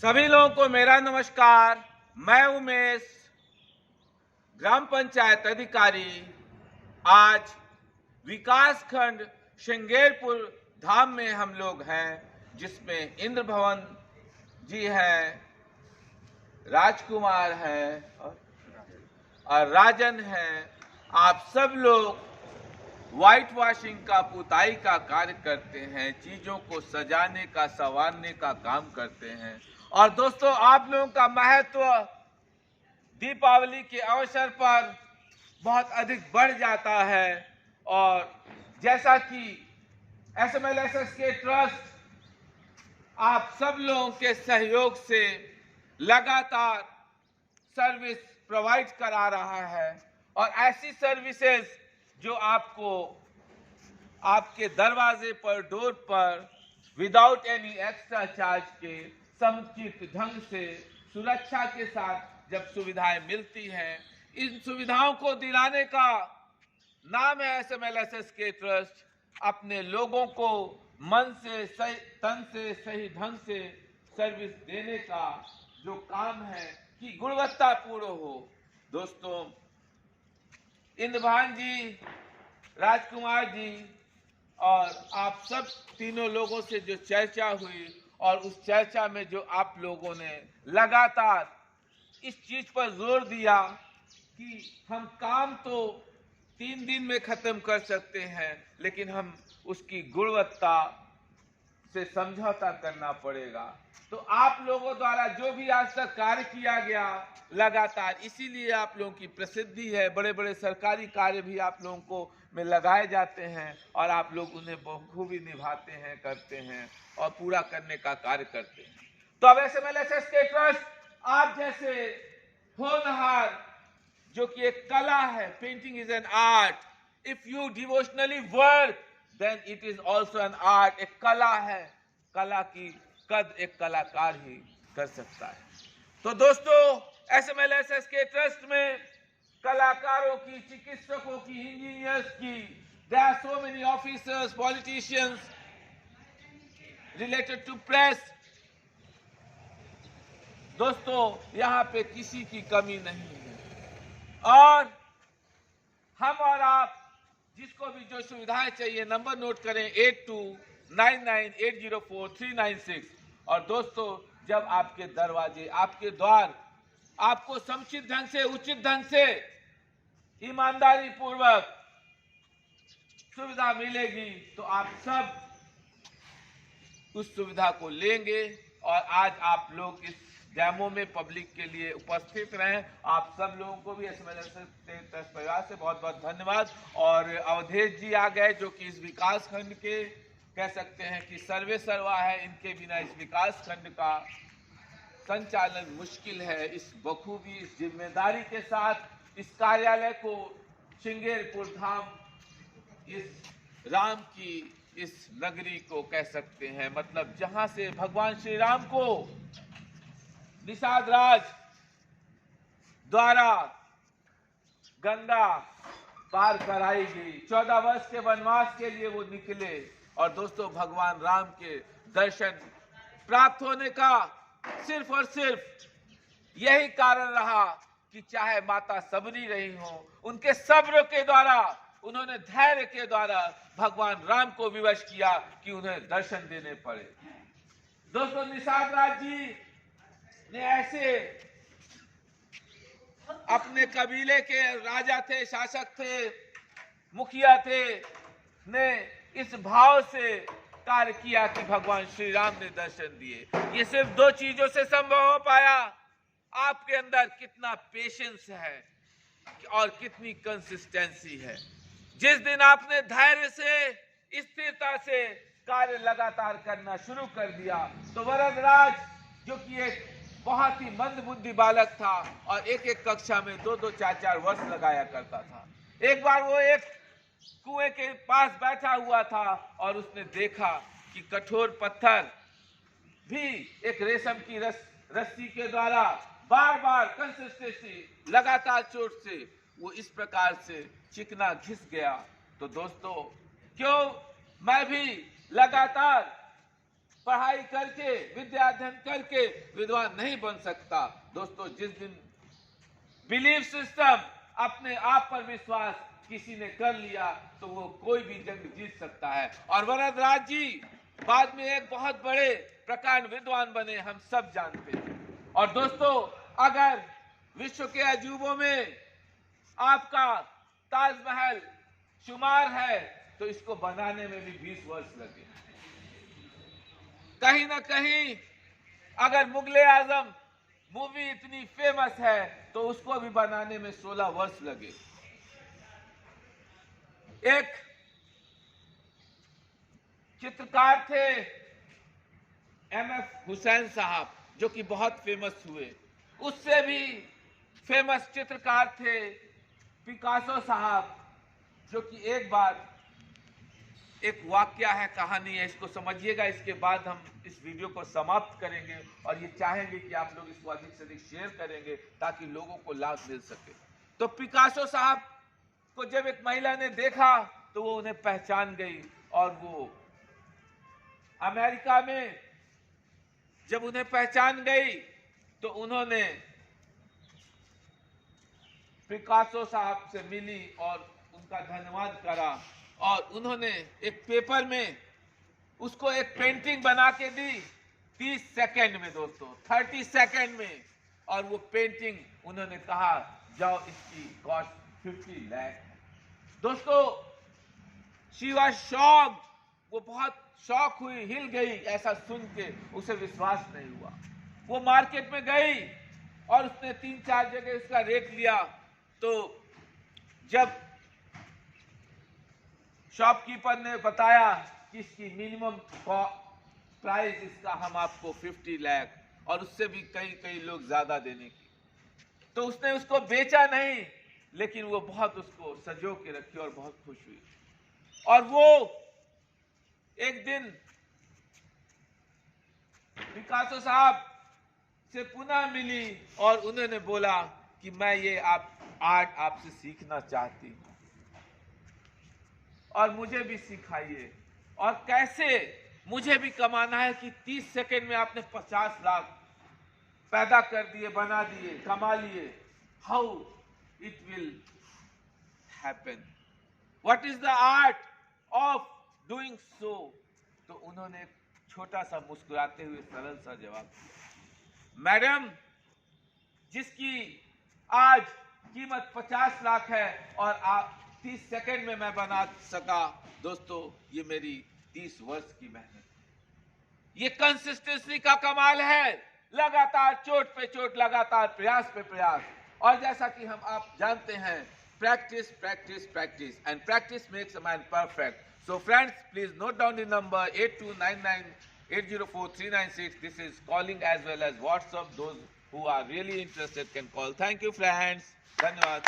सभी लोगों को मेरा नमस्कार। मैं उमेश, ग्राम पंचायत अधिकारी। आज विकास खंड श्रृंगेरपुर धाम में हम लोग हैं, जिसमें इंद्र भवन जी हैं, राजकुमार हैं और राजन हैं। आप सब लोग व्हाइट वॉशिंग का, पुताई का कार्य करते हैं, चीजों को सजाने का, संवारने का काम करते हैं। और दोस्तों, आप लोगों का महत्व दीपावली के अवसर पर बहुत अधिक बढ़ जाता है। और जैसा कि SMLSS के ट्रस्ट आप सब लोगों के सहयोग से लगातार सर्विस प्रोवाइड करा रहा है, और ऐसी सर्विसेज जो आपको आपके दरवाजे पर, डोर पर विदाउट एनी एक्स्ट्रा चार्ज के समुचित ढंग से सुरक्षा के साथ जब सुविधाएं मिलती हैं, इन सुविधाओं को दिलाने का नाम है SMLSS के ट्रस्ट। अपने लोगों को मन से, सही तन से, सही ढंग से सर्विस देने का जो काम है कि गुणवत्तापूर्ण हो। दोस्तों, इंद्रभान जी, राजकुमार जी और आप सब तीनों लोगों से जो चर्चा हुई, और उस चर्चा में जो आप लोगों ने लगातार इस चीज पर जोर दिया कि हम काम तो 3 दिन में खत्म कर सकते हैं, लेकिन हम उसकी गुणवत्ता से समझौता करना पड़ेगा। तो आप लोगों द्वारा जो भी आज तक कार्य किया गया लगातार, इसीलिए आप लोगों की प्रसिद्धि है। बड़े बड़े सरकारी कार्य भी आप लोगों को में लगाए जाते हैं, और आप लोग उन्हें बखूबी निभाते हैं, करते हैं और पूरा करने का कार्य करते हैं। तो अब SMLSS के ट्रस्ट आप जैसे होनहार, जो कि एक कला है, painting is an art. If you devotionally work then it is also an art. एक कला है, कला की कद एक कलाकार ही कर सकता है। तो दोस्तों, SMLSS के ट्रस्ट में कलाकारों की, चिकित्सकों की, इंजीनियर्स की, there are so many officers, politicians related to press। दोस्तों, यहाँ पे किसी की कमी नहीं है, और हम और आप जिसको भी जो सुविधाएं चाहिए, नंबर नोट करें 8299804396। और दोस्तों, जब आपके दरवाजे, आपके द्वार आपको समुचित ढंग से, उचित ढंग से, ईमानदारी पूर्वक सुविधा मिलेगी, तो आप सब उस सुविधा को लेंगे। और आज आप लोग इस डेमो में पब्लिक के लिए उपस्थित रहें। आप सब लोगों को भी SMLSS ट्रस्ट परिवार से बहुत बहुत धन्यवाद। और अवधेश जी आ गए, जो कि इस विकास खंड के कह सकते हैं कि सर्वे सर्वा है। इनके बिना इस विकास खंड का संचालन मुश्किल है। इस बखूबी, इस जिम्मेदारी के साथ इस कार्यालय को, श्रृंगेरपुर धाम, इस राम की इस नगरी को कह सकते हैं, मतलब जहां से भगवान श्री राम को निषाद राज द्वारा गंगा पार कराई गई। 14 वर्ष के वनवास के लिए वो निकले, और दोस्तों, भगवान राम के दर्शन प्राप्त होने का सिर्फ और सिर्फ यही कारण रहा कि चाहे माता सबरी रही हो, उनके सब्र के द्वारा, उन्होंने धैर्य के द्वारा भगवान राम को विवश किया कि उन्हें दर्शन देने पड़े। दोस्तों, निषाद राज जी ने ऐसे अपने कबीले के राजा थे, शासक थे, मुखिया थे, ने इस भाव से कार्य किया कि भगवान श्री राम ने दर्शन दिए। ये सिर्फ 2 चीजों से संभव हो पाया। आपके अंदर कितना पेशेंस है और कितनी कंसिस्टेंसी है। जिस दिन आपने धैर्य से, स्थिरता से कार्य लगातार करना शुरू कर दिया, तो वरदराज, जो कि एक बहुत ही मंदबुद्धि बालक था और एक एक कक्षा में 2-2, 4-4 वर्ष लगाया करता था, एक बार वो एक कुएं के पास बैठा हुआ था, और उसने देखा कि कठोर पत्थर भी एक रेशम की रस्सी के द्वारा बार बार कंसिस्टेंसी, लगातार चोट से वो इस प्रकार से चिकना घिस गया। तो दोस्तों, क्यों मैं भी लगातार पढ़ाई करके, विद्या अध्ययन करके विद्वान नहीं बन सकता। दोस्तों, जिस दिन बिलीफ सिस्टम, अपने आप पर विश्वास किसी ने कर लिया तो वो कोई भी जंग जीत सकता है। और वरदराज जी बाद में एक बहुत बड़े प्रकांड विद्वान बने, हम सब जानते हैं। और दोस्तों, अगर विश्व के अजूबों में आपका ताजमहल शुमार है तो इसको बनाने में भी 20 वर्ष लगे। कहीं ना कहीं अगर मुगले आजम मूवी इतनी फेमस है तो उसको भी बनाने में 16 वर्ष लगे। एक चित्रकार थे MF हुसैन साहब, जो कि बहुत फेमस हुए। उससे भी फेमस चित्रकार थे पिकासो साहब, जो कि एक बार, एक वाकया है, कहानी है, इसको समझिएगा। इसके बाद हम इस वीडियो को समाप्त करेंगे और ये चाहेंगे कि आप लोग इसको अधिक से अधिक शेयर करेंगे ताकि लोगों को लाभ मिल सके। तो पिकासो साहब को जब एक महिला ने देखा तो वो उन्हें पहचान गई और वो अमेरिका में जब उन्हें पहचान गई तो उन्होंने पिकासो साहब से मिली और उनका धन्यवाद करा और उन्होंने एक पेपर में उसको एक पेंटिंग बना के दी 30 सेकंड में दोस्तों, 30 सेकंड में। और वो पेंटिंग उन्होंने कहा जाओ इसकी कॉस्ट 50 लाख। दोस्तों, शी वाज शॉक्ड, वो बहुत शॉक हुई, हिल गई ऐसा सुन के, उसे विश्वास नहीं हुआ। वो मार्केट में गई और उसने 3-4 जगह उसका रेट लिया। तो जब शॉपकीपर ने बताया कि इसकी मिनिमम प्राइस इसका हम आपको 50 लाख और उससे भी कई लोग ज्यादा देने की, तो उसने उसको बेचा नहीं, लेकिन वो बहुत उसको सजो के रखी और बहुत खुश हुई। और वो एक दिन पिकासो साहब से पुनः मिली और उन्होंने बोला कि मैं ये आर्ट आपसे सीखना चाहती हूं और मुझे भी सिखाइए, और कैसे मुझे भी कमाना है कि 30 सेकंड में आपने 50 लाख पैदा कर दिए, बना दिए, कमा लिए। How it will happen, what is the art of doing so. तो उन्होंने छोटा सा मुस्कुराते हुए सरल सा जवाब दिया, मैडम, जिसकी आज कीमत 50 लाख है और आप 30 सेकंड में मैं बना सका, दोस्तों ये मेरी 30 वर्ष की मेहनत। ये कंसिस्टेंसी का कमाल है, लगातार चोट पे चोट, लगातार प्रयास पे प्रयास। और जैसा कि हम आप जानते हैं, practice practice practice and practice makes a man perfect. So friends, please note down the number 8299804396. This is calling as well as WhatsApp. Those who are really interested can call. Thank you friends. धन्यवाद।